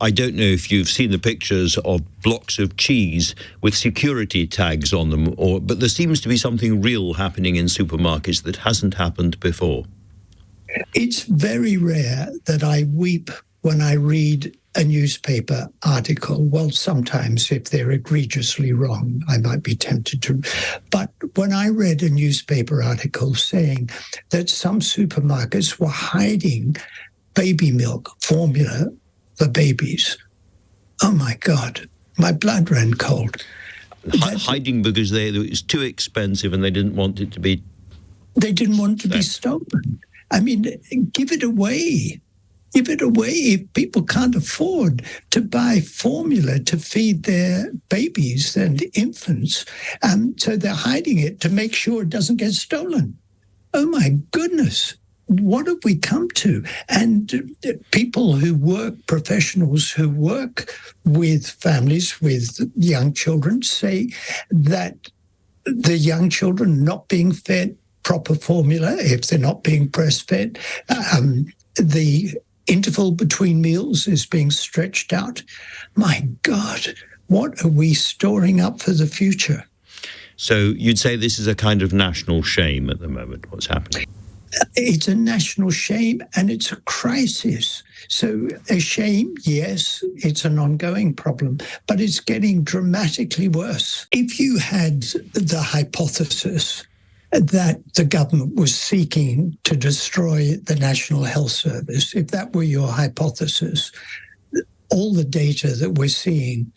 I don't know if you've seen the pictures of blocks of cheese with security tags on them, but there seems to be something real happening in supermarkets that hasn't happened before. It's very rare that I weep when I read a newspaper article. Well, sometimes if they're egregiously wrong, I might be tempted to. But when I read a newspaper article saying that some supermarkets were hiding baby milk formula for babies, oh my God, my blood ran cold. Hiding because it was too expensive and they didn't want it to be... They didn't want it to be stolen. I mean, give it away. Give it away if people can't afford to buy formula to feed their babies and infants. So they're hiding it to make sure it doesn't get stolen. Oh, my goodness. What have we come to? And people who work, professionals who work with families with young children say that the young children not being fed proper formula, if they're not being breastfed, the interval between meals is being stretched out. My God, what are we storing up for the future? So you'd say this is a kind of national shame at the moment, what's happening? It's a national shame and it's a crisis. So a shame, yes, it's an ongoing problem, but it's getting dramatically worse. If you had the hypothesis that the government was seeking to destroy the National Health Service, if that were your hypothesis, all the data that we're seeing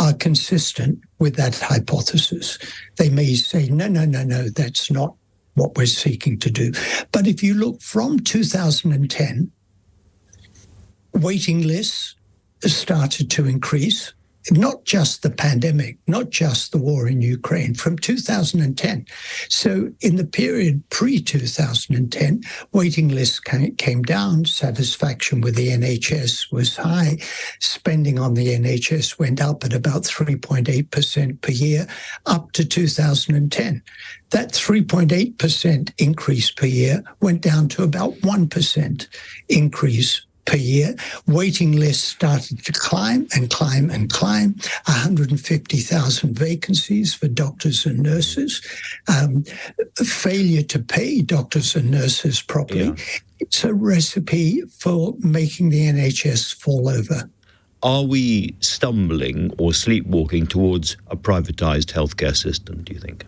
are consistent with that hypothesis. They may say, no, that's not what we're seeking to do. But if you look from 2010, waiting lists started to increase. Not just the pandemic, not just the war in Ukraine, from 2010. So in the period pre-2010, waiting lists came down, satisfaction with the NHS was high, spending on the NHS went up at about 3.8% per year, up to 2010. That 3.8% increase per year went down to about 1% increase per year. Waiting lists started to climb and climb and climb. 150,000 vacancies for doctors and nurses. Failure to pay doctors and nurses properly. Yeah. It's a recipe for making the NHS fall over. Are we stumbling or sleepwalking towards a privatised healthcare system, do you think?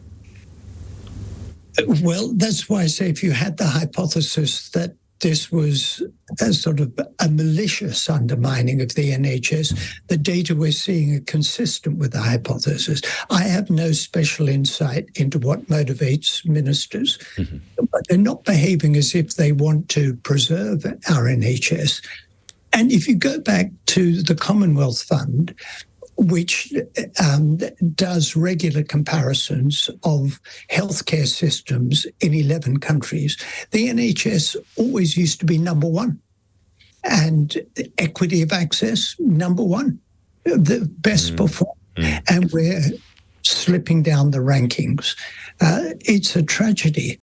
Well, that's why I say if you had the hypothesis that this was a sort of a malicious undermining of the NHS, the data we're seeing are consistent with the hypothesis. I have no special insight into what motivates ministers, but they're not behaving as if they want to preserve our NHS. And if you go back to the Commonwealth Fund, which does regular comparisons of healthcare systems in 11 countries, the NHS always used to be number one. And equity of access, number one, the best performed. And we're slipping down the rankings. It's a tragedy.